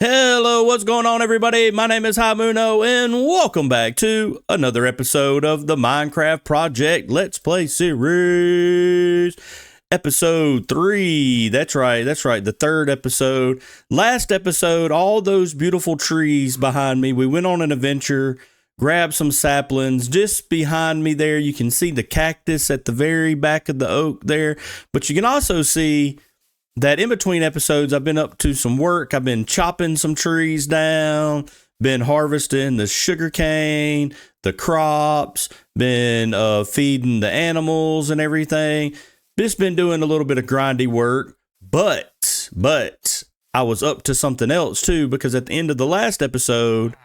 Hello, what's going on, everybody? My name is Haimuno, and welcome back to another episode of the Minecraft Project Let's Play Series. Episode 3. That's right, the third episode. Last episode, all those beautiful trees behind me, we went on an adventure, grabbed some saplings. Just behind me there, you can see the cactus at the very back of the oak there, but you can also see that in between episodes, I've been up to some work. I've been chopping some trees down, been harvesting the sugarcane, the crops, been feeding the animals and everything. Just been doing a little bit of grindy work, but I was up to something else too, because at the end of the last episode,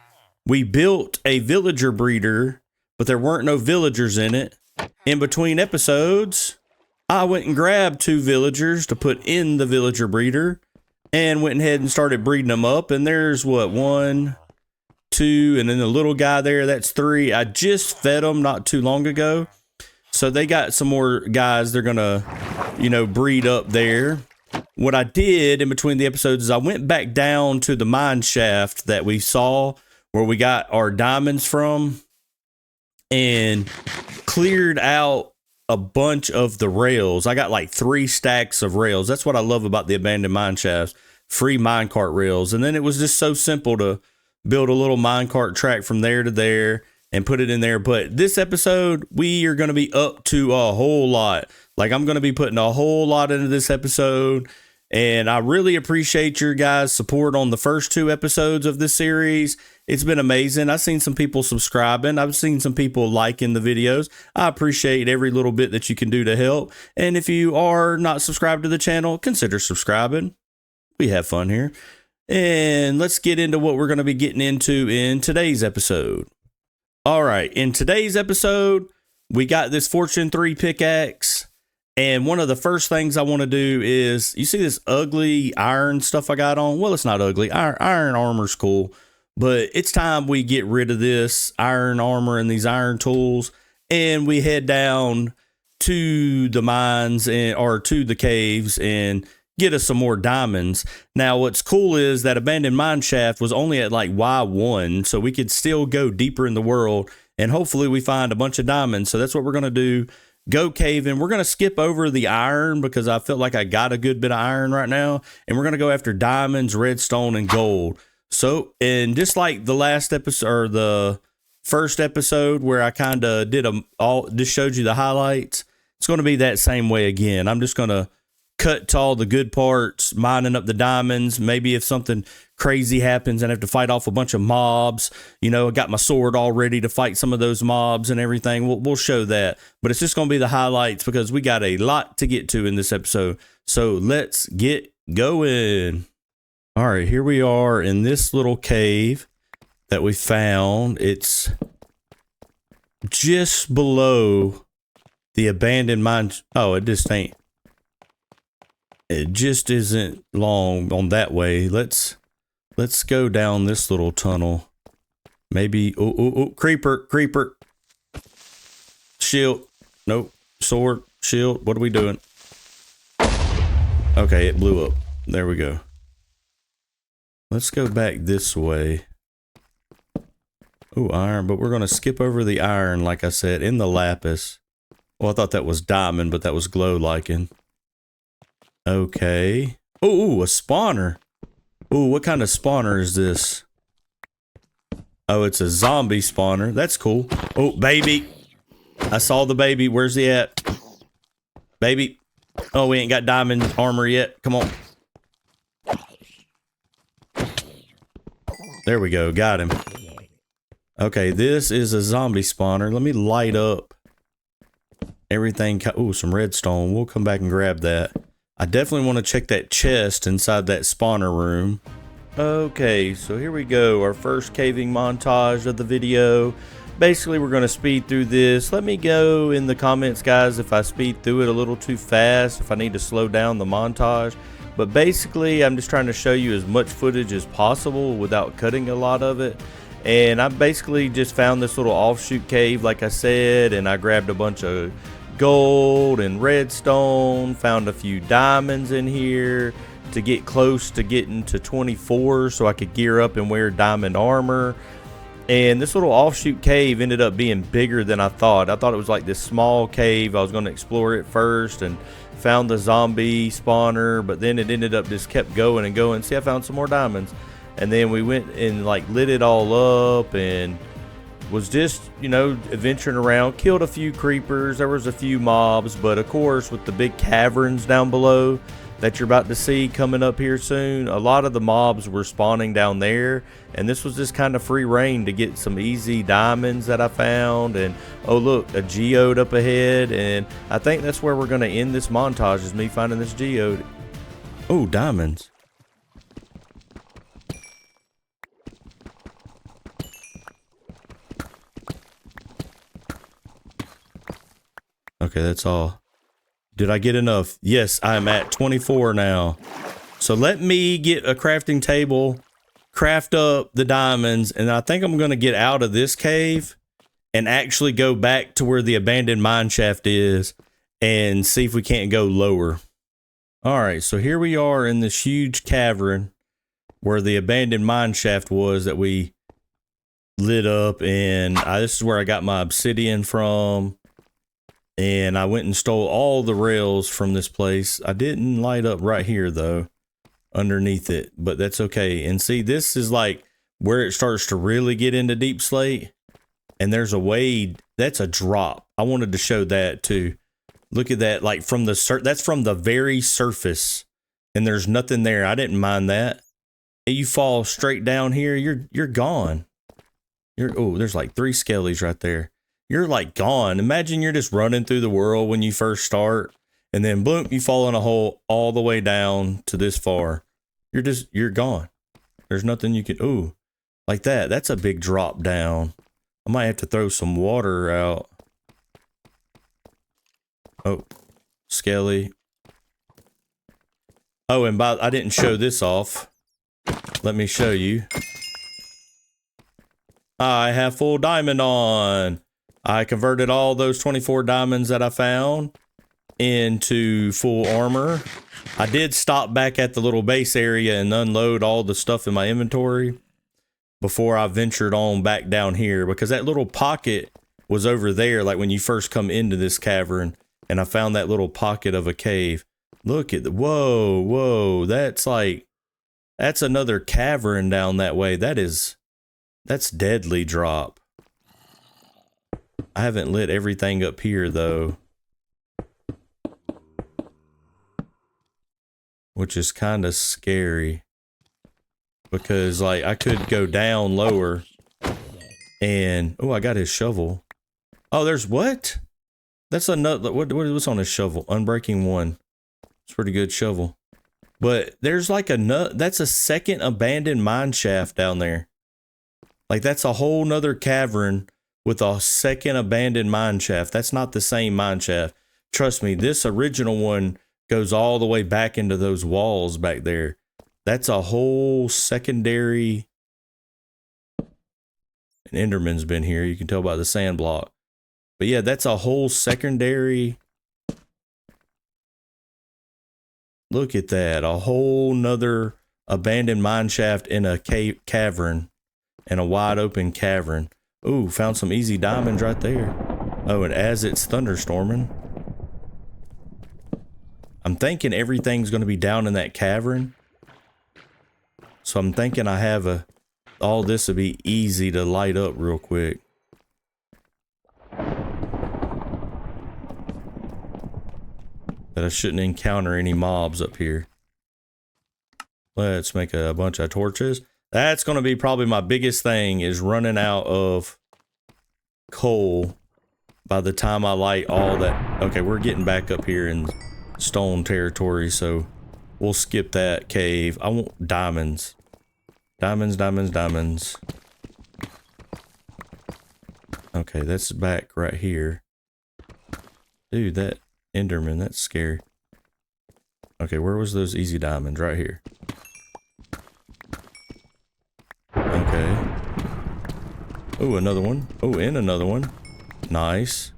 we built a villager breeder, but there weren't no villagers in it. In between episodes, I went and grabbed 2 villagers to put in the villager breeder and went ahead and started breeding them up. And there's what, 1, 2, and then the little guy there, that's 3. I just fed them not too long ago. So they got some more guys they're going to, breed up there. What I did in between the episodes is I went back down to the mine shaft that we saw where we got our diamonds from and cleared out a bunch of the rails. I got like 3 stacks of rails. That's what I love about the abandoned mine shafts, free minecart rails. And then it was just so simple to build a little minecart track from there to there and put it in there. But this episode, we are going to be up to a whole lot. Like, I'm going to be putting a whole lot into this episode. And I really appreciate your guys' support on the first 2 episodes of this series. It's been amazing. I've seen some people subscribing. I've seen some people liking the videos. I appreciate every little bit that you can do to help. And if you are not subscribed to the channel, consider subscribing. We have fun here. And let's get into what we're going to be getting into in today's episode. All right. In today's episode, we got this Fortune 3 pickaxe. And one of the first things I want to do is, you see this ugly iron stuff I got on? Well, it's not ugly. Iron armor's cool. But it's time we get rid of this iron armor and these iron tools, and we head down to the mines or to the caves and get us some more diamonds. Now, what's cool is that abandoned mine shaft was only at like Y1, so we could still go deeper in the world, and hopefully we find a bunch of diamonds. So that's what we're going to do. Go caving. We're going to skip over the iron because I feel like I got a good bit of iron right now, and we're going to go after diamonds, redstone, and gold. So, and just like the last episode or the first episode where I kind of just showed you the highlights, it's going to be that same way again. I'm just going to cut to all the good parts, mining up the diamonds. Maybe if something crazy happens and I have to fight off a bunch of mobs, I got my sword all ready to fight some of those mobs and everything. We'll show that, but it's just going to be the highlights because we got a lot to get to in this episode. So let's get going. All right, here we are in this little cave that we found. It's just below the abandoned mine. Oh, it just isn't long on that way. Let's go down this little tunnel. Maybe, creeper. Shield. Nope. Sword, shield. What are we doing? Okay, it blew up. There we go. Let's go back this way. Oh, iron, but we're going to skip over the iron, like I said, in the lapis. Well, I thought that was diamond, but that was glow lichen. Okay. Oh, a spawner. Oh, what kind of spawner is this? Oh, it's a zombie spawner. That's cool. Oh, baby. I saw the baby. Where's he at? Baby. Oh, we ain't got diamond armor yet. Come on. There we go. Got him. Okay, this is a zombie spawner. Let me light up everything. Oh, some redstone. We'll come back and grab that. I definitely want to check that chest inside that spawner room. Okay, so here we go. Our first caving montage of the video. Basically, we're going to speed through this. Let me go in the comments, guys, if I speed through it a little too fast, if I need to slow down the montage. But basically, I'm just trying to show you as much footage as possible without cutting a lot of it. And I basically just found this little offshoot cave, like I said, and I grabbed a bunch of gold and redstone, found a few diamonds in here, to get close to getting to 24 so I could gear up and wear diamond armor. And this little offshoot cave ended up being bigger than I thought. I thought it was like this small cave. I was going to explore it first and found the zombie spawner, but then it ended up just kept going and going. See, I found some more diamonds. And then we went and like lit it all up and was just, you know, adventuring around, killed a few creepers. There was a few mobs, but of course with the big caverns down below that you're about to see coming up here soon, a lot of the mobs were spawning down there, and this was just kind of free reign to get some easy diamonds that I found. And oh look, a geode up ahead, and I think that's where we're going to end this montage, is me finding this geode. Oh, diamonds. Okay, that's all. Did I get enough? Yes, I'm at 24 now. So let me get a crafting table, craft up the diamonds, and I think I'm going to get out of this cave and actually go back to where the abandoned mine shaft is and see if we can't go lower. All right, so here we are in this huge cavern where the abandoned mine shaft was that we lit up, and this is where I got my obsidian from. And I went and stole all the rails from this place. I didn't light up right here though, underneath it, but that's okay. And see, this is like where it starts to really get into deep slate. And there's a way, that's a drop. I wanted to show that too. Look at that, like from the that's from the very surface, and there's nothing there. I didn't mind that. And you fall straight down here, you're gone. Oh, there's like 3 skellies right there. You're like gone. Imagine you're just running through the world when you first start, and then boom, you fall in a hole all the way down to this far. You're gone. There's nothing you can, ooh, like that. That's a big drop down. I might have to throw some water out. Oh, skelly. Oh, and I didn't show this off. Let me show you. I have full diamond on. I converted all those 24 diamonds that I found into full armor. I did stop back at the little base area and unload all the stuff in my inventory before I ventured on back down here, because that little pocket was over there, like when you first come into this cavern, and I found that little pocket of a cave. Look at the, whoa, that's another cavern down that way. That's deadly drop. I haven't lit everything up here though, which is kind of scary, because like I could go down lower and, oh, I got his shovel. Oh, there's what? That's another, what's on his shovel? Unbreaking 1. It's a pretty good shovel. But there's like that's a second abandoned mine shaft down there. Like that's a whole nother cavern with a second abandoned mine shaft. That's not the same mine shaft. Trust me, this original one goes all the way back into those walls back there. That's a whole secondary. And Enderman's been here. You can tell by the sand block. But yeah, that's a whole secondary. Look at that. A whole nother abandoned mine shaft in a cavern. And a wide open cavern. Ooh, found some easy diamonds right there. Oh, and as it's thunderstorming, I'm thinking everything's going to be down in that cavern. So I'm thinking I have all this will be easy to light up real quick. That I shouldn't encounter any mobs up here. Let's make a bunch of torches. That's going to be probably my biggest thing, is running out of coal by the time I light all that. Okay, we're getting back up here in stone territory, so we'll skip that cave. I want diamonds. Diamonds. Okay, that's back right here. Dude, that Enderman, that's scary. Okay, where was those easy diamonds? Right here. Okay. Oh, another one. Oh, and another one. Nice.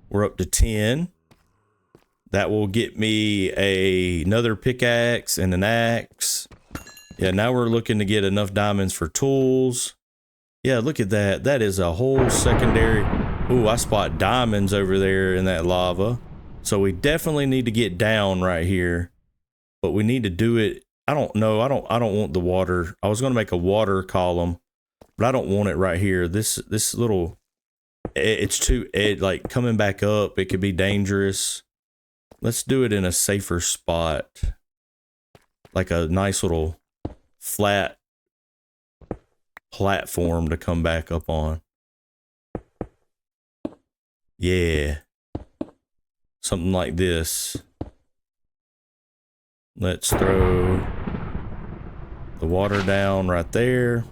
We're up to 10. That will get me another pickaxe and an axe. Yeah, now we're looking to get enough diamonds for tools. Yeah, look at that. That is a whole secondary. Ooh, I spot diamonds over there in that lava. So we definitely need to get down right here. But we need to do it. I don't know. I don't want the water. I was going to make a water column, but I don't want it right here. This little, it's too, like coming back up, it could be dangerous. Let's do it in a safer spot. Like a nice little flat platform to come back up on. Yeah. Something like this. Let's throw the water down right there.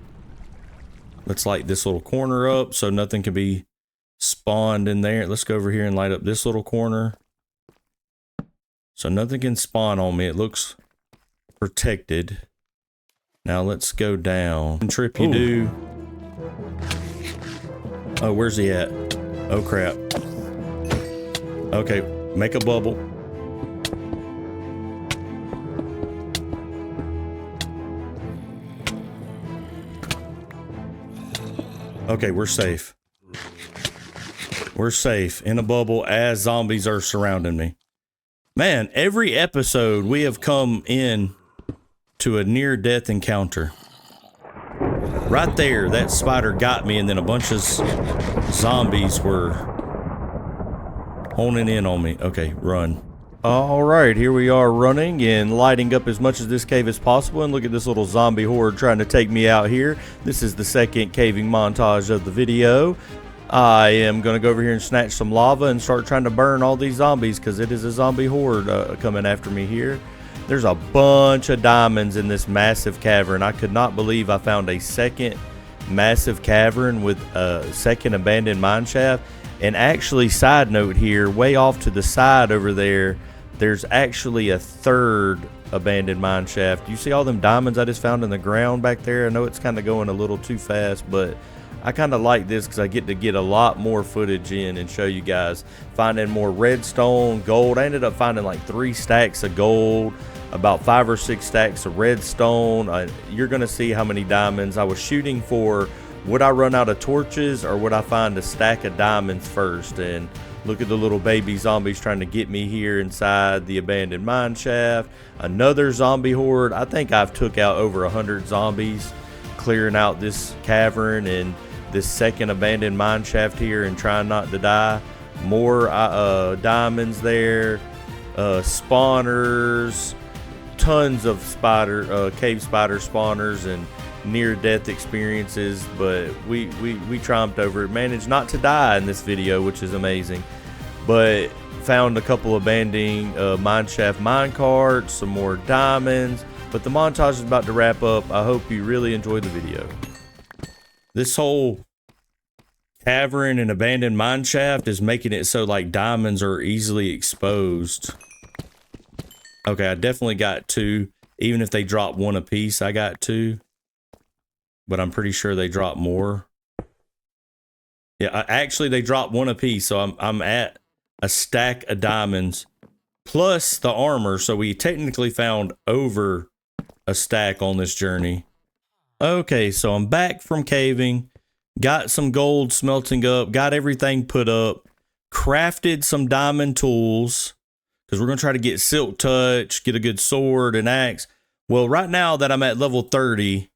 Let's light this little corner up so nothing can be spawned in there. Let's go over here and light up this little corner. So nothing can spawn on me. It looks protected. Now let's go down. Trip you do. Oh, where's he at? Oh crap. Okay, make a bubble. Okay, we're safe. We're safe in a bubble as zombies are surrounding me. Man, every episode we have come in to a near-death encounter. Right there, that spider got me, and then a bunch of zombies were honing in on me. Okay, run. All right, here we are running and lighting up as much of this cave as possible. And look at this little zombie horde trying to take me out here. This is the second caving montage of the video. I am going to go over here and snatch some lava and start trying to burn all these zombies because it is a zombie horde coming after me here. There's a bunch of diamonds in this massive cavern. I could not believe I found a second massive cavern with a second abandoned mine shaft. And actually, side note here, way off to the side over there, there's actually a third abandoned mine shaft. You see all them diamonds I just found in the ground back there? I know it's kind of going a little too fast, but I kind of like this because I get to get a lot more footage in and show you guys. Finding more redstone, gold. I ended up finding like 3 stacks of gold, about 5 or 6 stacks of redstone. You're going to see how many diamonds I was shooting for. Would I run out of torches or would I find a stack of diamonds first? And look at the little baby zombies trying to get me here inside the abandoned mine shaft. Another zombie horde. I think I've took out over 100 zombies clearing out this cavern and this second abandoned mine shaft here and trying not to die. More diamonds there, spawners, tons of cave spider spawners and near-death experiences, but we triumphed over it. Managed not to die in this video, which is amazing, but found a couple abandoned mine shaft mine carts, some more diamonds. But the montage is about to wrap up. I hope you really enjoyed the video. This whole cavern and abandoned mine shaft is making it so like diamonds are easily exposed. Okay, I definitely got 2. Even if they drop 1 apiece, I got 2. But I'm pretty sure they drop more. Yeah, actually they drop 1 apiece, so I'm at a stack of diamonds plus the armor. So we technically found over a stack on this journey. Okay, so I'm back from caving, got some gold smelting up, got everything put up, crafted some diamond tools because we're going to try to get silk touch, get a good sword and axe. Well, right now that I'm at level 30,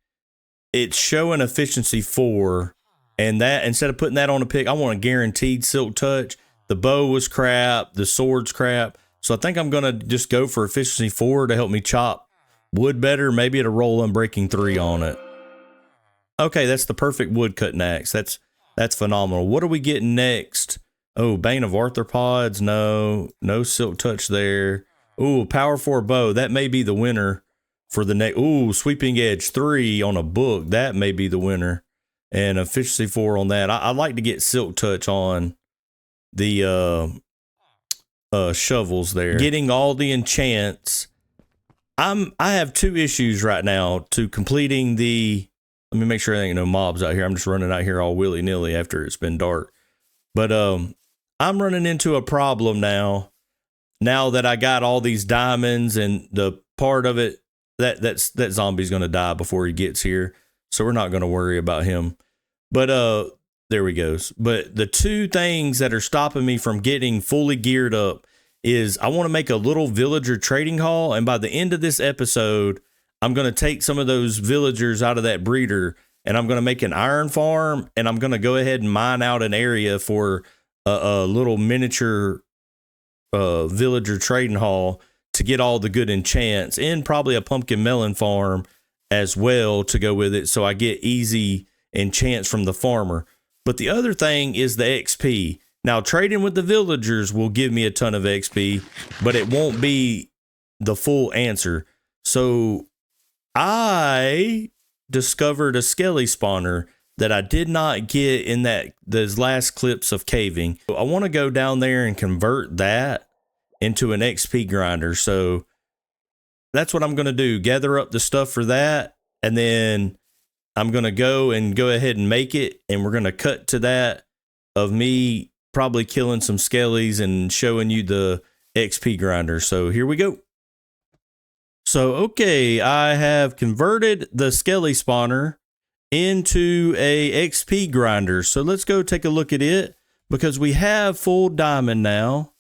it's showing efficiency 4, and that instead of putting that on a pick, I want a guaranteed silk touch. The bow was crap, the sword's crap, so I think I'm going to just go for efficiency 4 to help me chop wood better. Maybe it'll roll unbreaking 3 on it. Okay, that's the perfect wood cutting axe. That's phenomenal. What are we getting next? Oh, Bane of Arthropods. No silk touch there. Ooh, Power 4 bow. That may be the winner for the next. Ooh, Sweeping Edge 3 on a book. That may be the winner. And efficiency 4 on that. I like to get silk touch on the shovels there. Getting all the enchants. I have 2 issues right now to completing the. Let me make sure there ain't no mobs out here. I'm just running out here all willy-nilly after it's been dark. But I'm running into a problem now. now that I got all these diamonds and the part of it, that zombie's going to die before he gets here. So we're not going to worry about him. But there we go. But the two things that are stopping me from getting fully geared up is I want to make a little villager trading hall. And by the end of this episode, I'm going to take some of those villagers out of that breeder and I'm going to make an iron farm, and I'm going to go ahead and mine out an area for a little miniature villager trading hall to get all the good enchants, and probably a pumpkin melon farm as well to go with it, so I get easy enchants from the farmer. But the other thing is the XP. Now, trading with the villagers will give me a ton of XP, but it won't be the full answer. So I discovered a skelly spawner that I did not get in those last clips of caving. I want to go down there and convert that into an XP grinder. So that's what I'm going to do. Gather up the stuff for that. And then I'm going to go ahead and make it. And we're going to cut to that of me probably killing some skellies and showing you the XP grinder. So here we go. So, okay, I have converted the skelly spawner into a XP grinder. So let's go take a look at it, because we have full diamond now.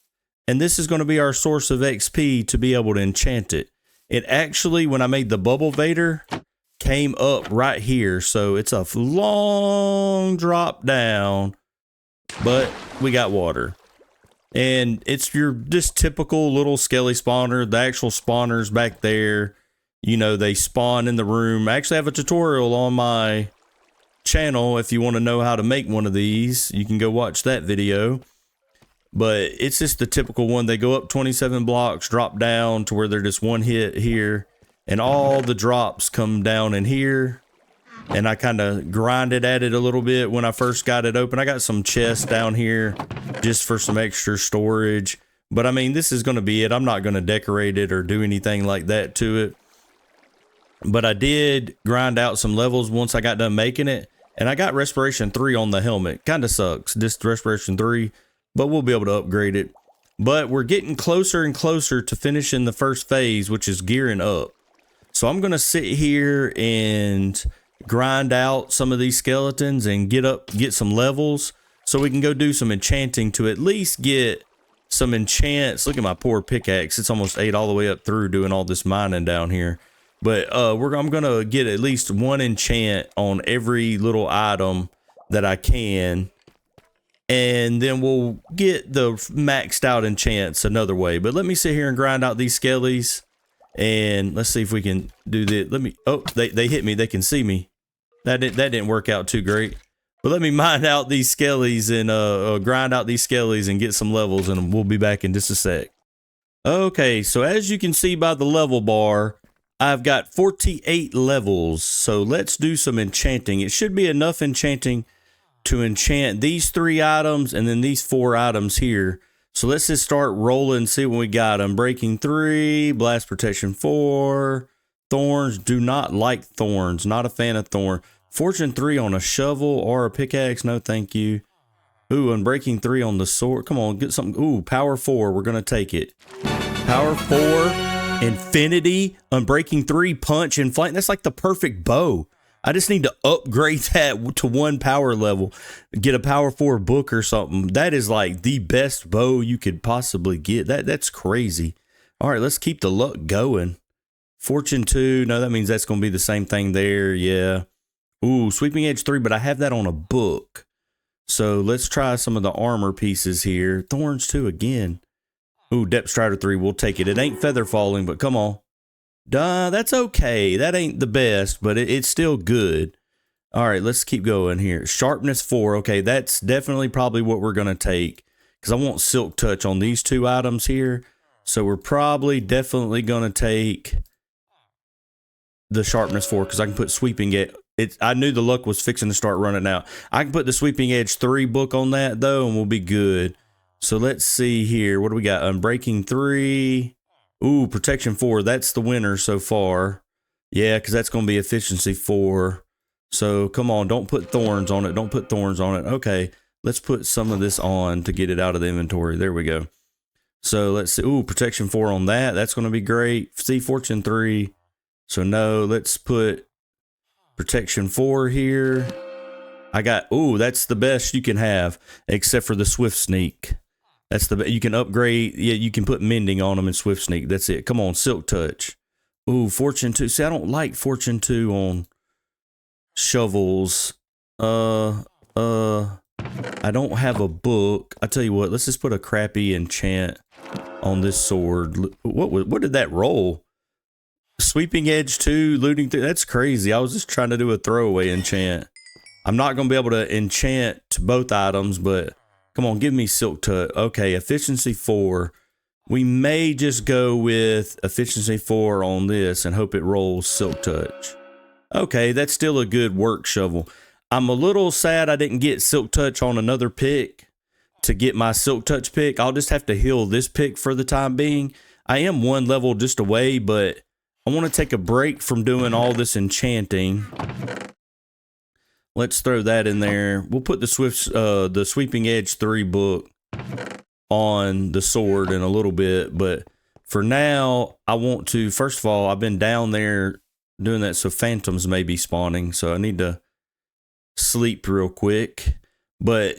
And this is going to be our source of XP to be able to enchant it. It actually, when I made the bubble vader, came up right here. So it's a long drop down, but we got water. And it's your just typical little skelly spawner. The actual spawners back there, you know, they spawn in the room. I actually have a tutorial on my channel. If you want to know how to make one of these, you can go watch that video. But it's just the typical one. They go up 27 blocks, drop down to where they're just one hit here. And all the drops come down in here. And I kind of grinded at it a little bit when I first got it open. I got some chests down here just for some extra storage. But I mean, this is going to be it. I'm not going to decorate it or do anything like that to it. But I did grind out some levels once I got done making it. And I got Respiration 3 on the helmet. Kind of sucks, just Respiration 3. But we'll be able to upgrade it. But we're getting closer and closer to finishing the first phase, which is gearing up. So I'm going to sit here and grind out some of these skeletons and get some levels so we can go do some enchanting to at least get some enchants. Look at my poor pickaxe. It's almost ate all the way up through doing all this mining down here. But I'm going to get at least one enchant on every little item that I can. And then we'll get the maxed out enchants another way. But let me sit here and grind out these skellies. And let's see if we can do this. Oh, they hit me. They can see me. That didn't work out too great. But let me mine out these skellies and grind out these skellies and get some levels, and we'll be back in just a sec. Okay, so as you can see by the level bar, I've got 48 levels. So let's do some enchanting. It should be enough enchanting to enchant these 3 items and then these 4 items here. So let's just start rolling, see what we got. Unbreaking 3, Blast Protection 4, Thorns. Do not like thorns. Not a fan of thorn. Fortune 3 on a shovel or a pickaxe. No, thank you. Ooh, Unbreaking 3 on the sword. Come on, get something. Ooh, Power 4. We're going to take it. Power 4, Infinity, Unbreaking 3, Punch, and Flank. That's like the perfect bow. I just need to upgrade that to 1 power level. Get a Power 4 book or something. That is like the best bow you could possibly get. That's crazy. All right, let's keep the luck going. Fortune 2. No, that means that's going to be the same thing there. Yeah. Ooh, Sweeping Edge 3, but I have that on a book. So let's try some of the armor pieces here. Thorns 2 again. Ooh, Depth Strider 3. We'll take it. It ain't feather falling, but come on. Duh, that's okay. That ain't the best, but it's still good. All right, let's keep going here. Sharpness 4. Okay, that's definitely probably what we're going to take, because I want Silk Touch on these 2 items here. So we're probably definitely going to take the Sharpness 4, because I can put Sweeping Edge. I knew the luck was fixing to start running out. I can put the Sweeping Edge 3 book on that, though, and we'll be good. So let's see here. What do we got? Unbreaking 3. Ooh, Protection 4. That's the winner so far. Yeah, because that's going to be Efficiency 4. So come on, don't put thorns on it. Don't put thorns on it. Okay, let's put some of this on to get it out of the inventory. There we go. So let's see. Ooh, protection 4 on that. That's going to be great. See, fortune 3. So no, let's put protection 4 here. I got, ooh, that's the best you can have, except for the swift sneak. That's the, you can upgrade. Yeah, you can put mending on them in swift sneak. That's it. Come on, silk touch. Ooh, fortune 2. See, I don't like fortune 2 on shovels. I don't have a book. I tell you what, let's just put a crappy enchant on this sword. What did that roll? Sweeping edge 2, looting 3. That's crazy. I was just trying to do a throwaway enchant. I'm not going to be able to enchant both items, but come on, give me silk touch. Okay, efficiency 4. We may just go with efficiency 4 on this and hope it rolls silk touch. Okay, that's still a good work shovel. I'm a little sad I didn't get silk touch on another pick to get my silk touch pick. I'll just have to heal this pick for the time being. I am 1 level just away, but I want to take a break from doing all this enchanting. Let's throw that in there. We'll put the Sweeping Edge 3 book on the sword in a little bit, but for now, I want to, first of all, I've been down there doing that, so phantoms may be spawning, so I need to sleep real quick. But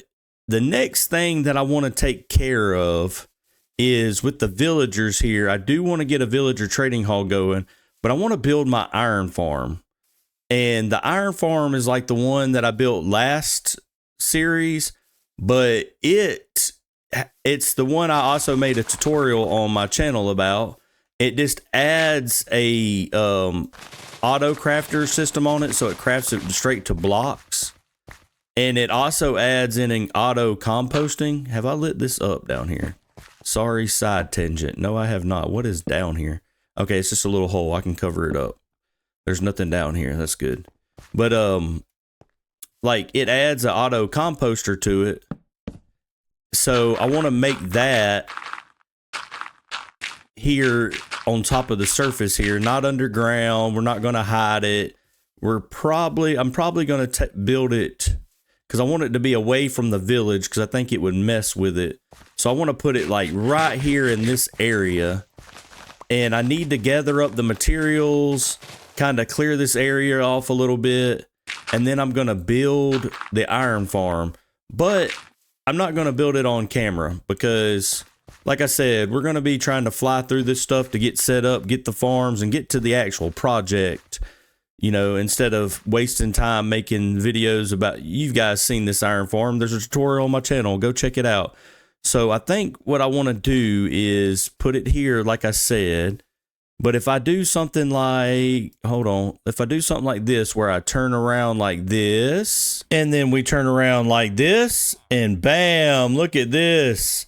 the next thing that I want to take care of is with the villagers here. I do want to get a villager trading hall going, but I want to build my iron farm. And the iron farm is like the one that I built last series, but it's the one I also made a tutorial on my channel about. It just adds a auto crafter system on it, so it crafts it straight to blocks. And it also adds in an auto composting. Have I lit this up down here? Sorry, side tangent. No, I have not. What is down here? Okay, it's just a little hole. I can cover it up. There's nothing down here. That's good. But like it adds an auto composter to it. So I want to make that here on top of the surface here, not underground. We're not going to hide it. I'm probably going to build it because I want it to be away from the village because I think it would mess with it. So I want to put it like right here in this area. And I need to gather up the materials, kind of clear this area off a little bit. And then I'm going to build the iron farm. But I'm not going to build it on camera because, like I said, we're going to be trying to fly through this stuff to get set up, get the farms, and get to the actual project. You know, instead of wasting time making videos about, you guys seen this iron farm. There's a tutorial on my channel. Go check it out. So I think what I want to do is put it here, like I said. But if I do something like, hold on, if I do something like this where I turn around like this, and then we turn around like this, and bam, look at this.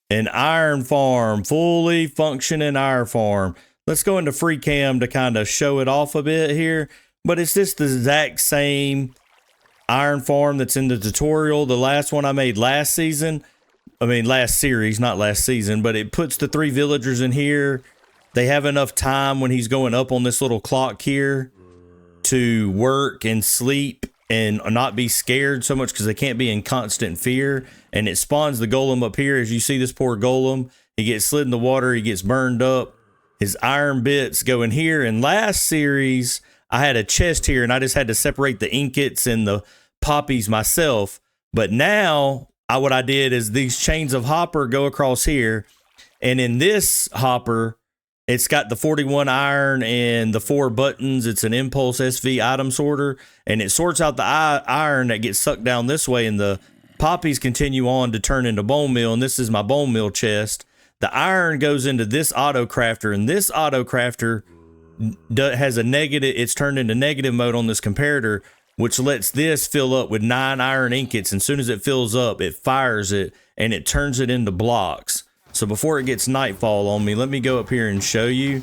An iron farm, fully functioning iron farm. Let's go into free cam to kind of show it off a bit here. But it's just the exact same iron farm that's in the tutorial. The last one I made last season. I mean, last series, not last season, but it puts the 3 villagers in here. They have enough time when he's going up on this little clock here to work and sleep and not be scared so much because they can't be in constant fear. And it spawns the golem up here. As you see this poor golem, he gets slid in the water. He gets burned up. His iron bits go in here. And last series, I had a chest here and I just had to separate the ingots and the poppies myself. But now what I did is these chains of hopper go across here. And in this hopper, it's got the 41 iron and the 4 buttons. It's an Impulse SV item sorter, and it sorts out the iron that gets sucked down this way, and the poppies continue on to turn into bone meal, and this is my bone meal chest. The iron goes into this auto crafter, and this auto crafter has a negative, it's turned into negative mode on this comparator, which lets this fill up with 9 iron ingots, and as soon as it fills up, it fires it, and it turns it into blocks. So before it gets nightfall on me, let me go up here and show you.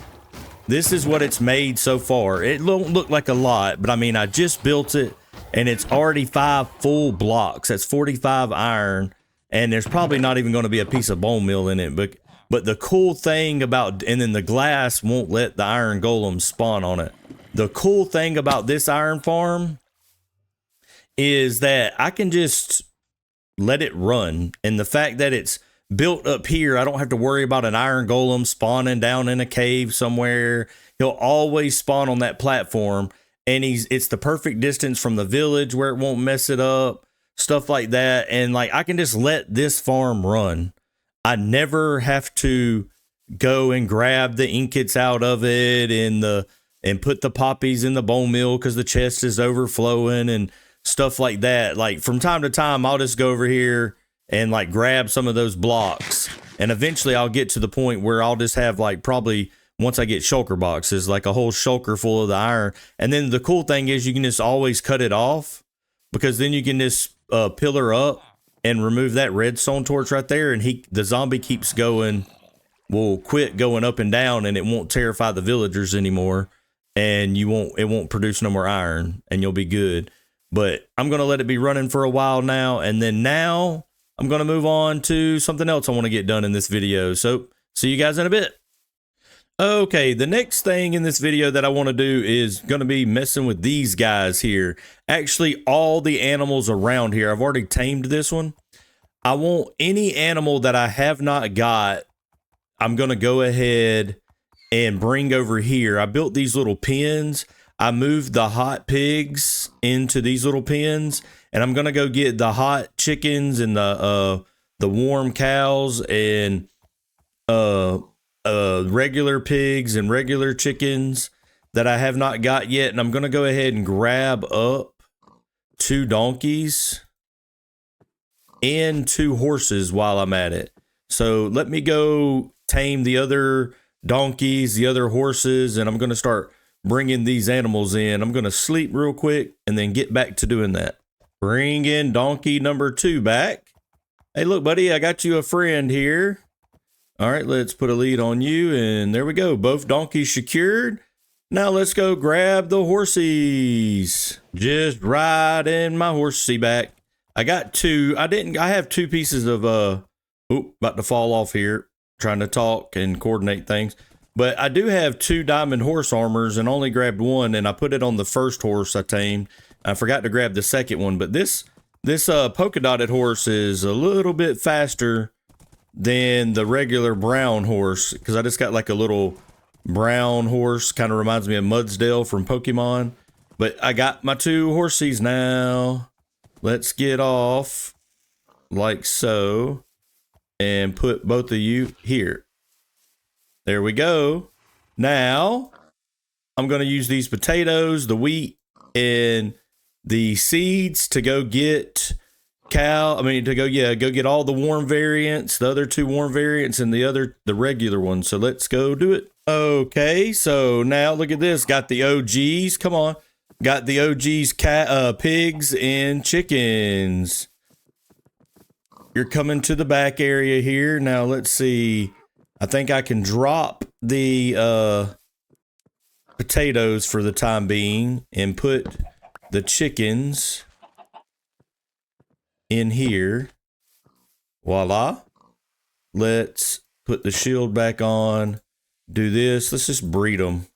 This is what it's made so far. It don't look like a lot, but I mean, I just built it and it's already 5 full blocks. That's 45 iron, and there's probably not even going to be a piece of bone meal in it. But the cool thing about, and then the glass won't let the iron golem spawn on it. The cool thing about this iron farm is that I can just let it run, and the fact that it's built up here, I don't have to worry about an iron golem spawning down in a cave somewhere. He'll always spawn on that platform, and it's the perfect distance from the village where it won't mess it up, stuff like that. And like, I can just let this farm run. I never have to go and grab the ingots out of it and put the poppies in the bone meal because the chest is overflowing and stuff like that. Like, from time to time, I'll just go over here and like grab some of those blocks, and eventually I'll get to the point where I'll just have, like, probably once I get shulker boxes, like a whole shulker full of the iron. And then the cool thing is you can just always cut it off, because then you can just pillar up and remove that redstone torch right there, and the zombie keeps going, will quit going up and down, and it won't terrify the villagers anymore, and it won't produce no more iron, and you'll be good. But I'm gonna let it be running for a while now, and then now I'm gonna move on to something else I want to get done in this video. So see you guys in a bit. Okay, the next thing in this video that I want to do is going to be messing with these guys here. Actually, all the animals around here. I've already tamed this one. I want any animal that I have not got, I'm going to go ahead and bring over here. I built these little pens. I moved the hot pigs into these little pens, and I'm going to go get the hot chickens and the warm cows and regular pigs and regular chickens that I have not got yet. And I'm going to go ahead and grab up 2 donkeys and 2 horses while I'm at it. So let me go tame the other donkeys, the other horses, and I'm going to start bringing these animals in. I'm going to sleep real quick and then get back to doing that. Bring in donkey number 2 back. Hey, look, buddy, I got you a friend here. All right, let's put a lead on you, and there we go. Both donkeys secured. Now let's go grab the horsies. Just riding my horsey back. I got 2. I have 2 pieces of, about to fall off here, trying to talk and coordinate things. But I do have 2 diamond horse armors and only grabbed 1, and I put it on the first horse I tamed. I forgot to grab the second one, but this polka dotted horse is a little bit faster than the regular brown horse, because I just got like a little brown horse. Kind of reminds me of Mudsdale from Pokemon. But I got my 2 horsies now. Let's get off like so and put both of you here. There we go. Now I'm going to use these potatoes, the wheat, and the seeds to go get go get all the warm variants, the other 2 warm variants, and the regular one. So let's go do it. Okay, so now look at this. Got the OGs. Come on. Got the OGs, pigs and chickens. You're coming to the back area here. Now let's see. I think I can drop the potatoes for the time being and put the chickens in here. Voila. Let's put the shield back on. Do this. Let's just breed them.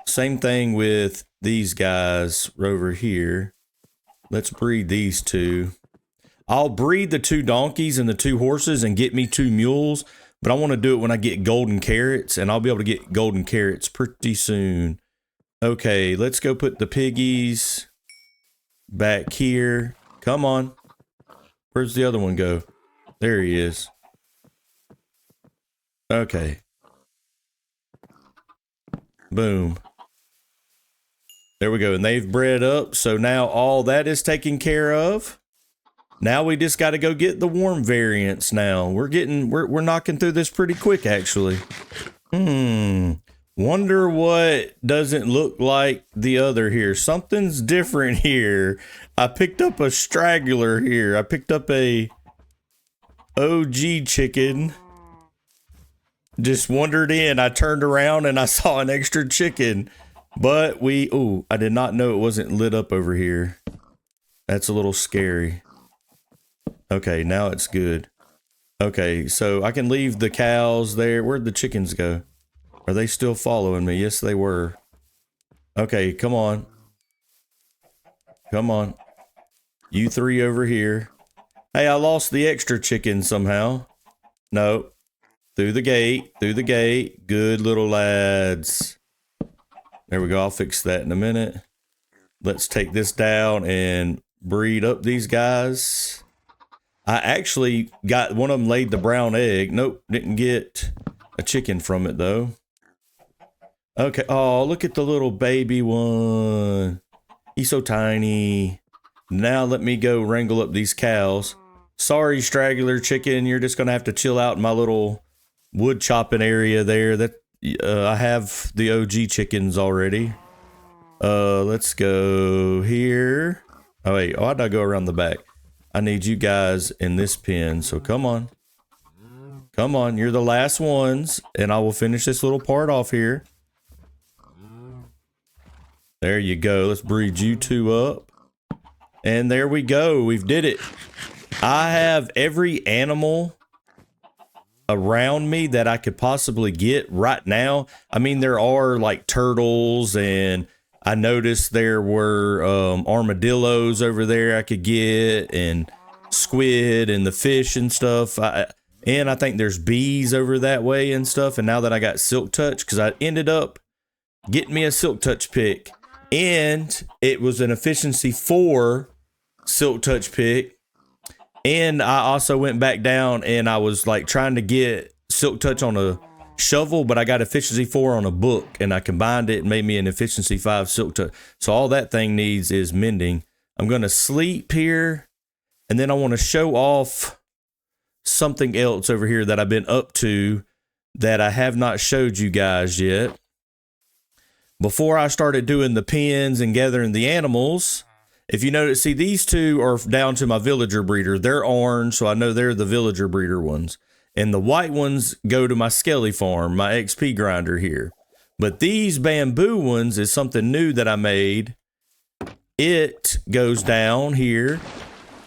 Same thing with these guys over here. Let's breed these 2. I'll breed the 2 donkeys and the 2 horses and get me 2 mules, but I want to do it when I get golden carrots, and I'll be able to get golden carrots pretty soon. Okay, let's go put the piggies back here. Come on. Where's the other one go? There he is. Okay. Boom. There we go. And they've bred up. So now all that is taken care of. Now we just got to go get the warm variants now. We're knocking through this pretty quick, actually. Wonder what doesn't look like the other here. Something's different here. I picked up a straggler here. I picked up a OG chicken. Just wandered in. I turned around and I saw an extra chicken. But I did not know it wasn't lit up over here. That's a little scary. Okay, now it's good. Okay, so I can leave the cows there. Where'd the chickens go? Are they still following me? Yes, they were. Okay, come on. Come on. You 3 over here. Hey, I lost the extra chicken somehow. No. Through the gate. Good little lads. There we go. I'll fix that in a minute. Let's take this down and breed up these guys. I actually got one of them laid the brown egg. Nope, didn't get a chicken from it though. Okay. Oh, look at the little baby one. He's so tiny. Now let me go wrangle up these cows. Sorry, straggler chicken. You're just going to have to chill out in my little wood chopping area there. That I have the OG chickens already. Let's go here. Oh, wait. Why'd I go around the back? I need you guys in this pen. So come on. Come on. You're the last ones. And I will finish this little part off here. There you go. Let's breed you two up. And there we go. We've did it. I have every animal around me that I could possibly get right now. I mean, there are like turtles, and I noticed there were armadillos over there I could get, and squid and the fish and stuff. And I think there's bees over that way and stuff. And now that I got Silk Touch, because I ended up getting me a Silk Touch pick, and it was an efficiency 4 Silk Touch pick. And I also went back down and I was like trying to get Silk Touch on a shovel, but I got efficiency 4 on a book, and I combined it and made me an efficiency 5 Silk Touch. So all that thing needs is mending. I'm going to sleep here, and then I want to show off something else over here that I've been up to that I have not showed you guys yet. Before I started doing the pens and gathering the animals, if you notice, see, these two are down to my villager breeder. They're orange, so I know they're the villager breeder ones. And the white ones go to my Skelly farm, my XP grinder here. But these bamboo ones is something new that I made. It goes down here,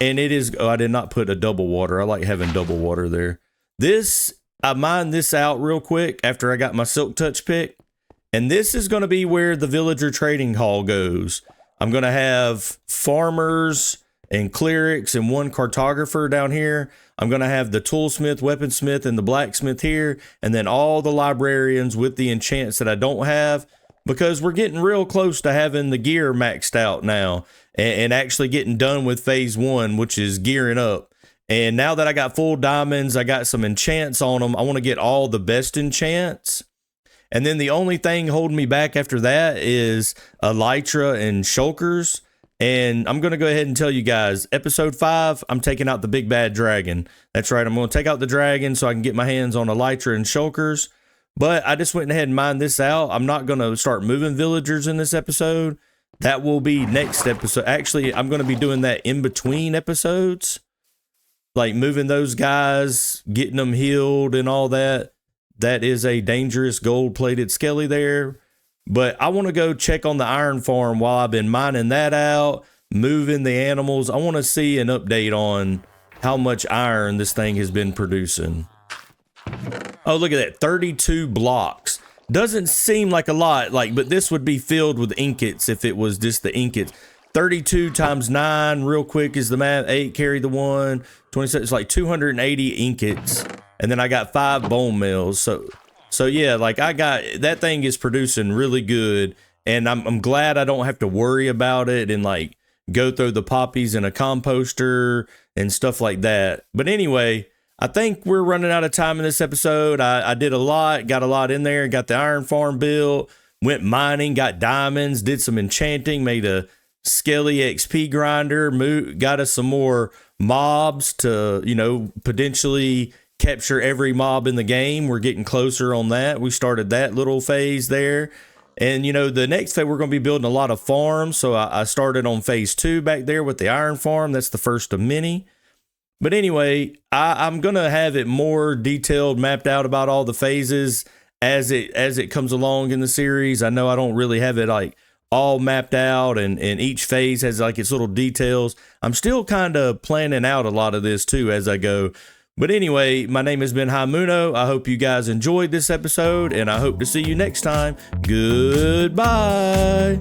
and it is, oh, I did not put a double water. I like having double water there. This, I mined this out real quick after I got my Silk Touch pick. And this is going to be where the villager trading hall goes. I'm going to have farmers and clerics and one cartographer down here. I'm going to have the toolsmith, weaponsmith, and the blacksmith here. And then all the librarians with the enchants that I don't have, because we're getting real close to having the gear maxed out now and actually getting done with phase 1, which is gearing up. And now that I got full diamonds, I got some enchants on them. I want to get all the best enchants. And then the only thing holding me back after that is elytra and shulkers. And I'm going to go ahead and tell you guys, episode 5, I'm taking out the big bad dragon. That's right. I'm going to take out the dragon so I can get my hands on elytra and shulkers. But I just went ahead and mined this out. I'm not going to start moving villagers in this episode. That will be next episode. Actually, I'm going to be doing that in between episodes. Like moving those guys, getting them healed and all that. That is a dangerous gold-plated skelly there. But I want to go check on the iron farm while I've been mining that out, moving the animals. I want to see an update on how much iron this thing has been producing. Oh, look at that. 32 blocks. Doesn't seem like a lot, but this would be filled with ingots if it was just the ingots. 32 times 9, real quick, is the math. 8, carry the 1. 27, it's like 280 ingots. And then I got 5 bone meals. So yeah, I got, that thing is producing really good. And I'm glad I don't have to worry about it and go through the poppies in a composter and stuff like that. But anyway, I think we're running out of time in this episode. I did a lot, got a lot in there, got the iron farm built, went mining, got diamonds, did some enchanting, made a Skelly XP grinder, got us some more mobs to, potentially capture every mob in the game. We're getting closer on that. We started that little phase there. And, the next phase, we're going to be building a lot of farms. So I started on phase 2 back there with the iron farm. That's the first of many. But anyway, I'm going to have it more detailed, mapped out about all the phases as it comes along in the series. I know I don't really have it all mapped out, and each phase has its little details. I'm still kind of planning out a lot of this too as I go. But anyway, my name has been Haimuno. I hope you guys enjoyed this episode, and I hope to see you next time. Goodbye.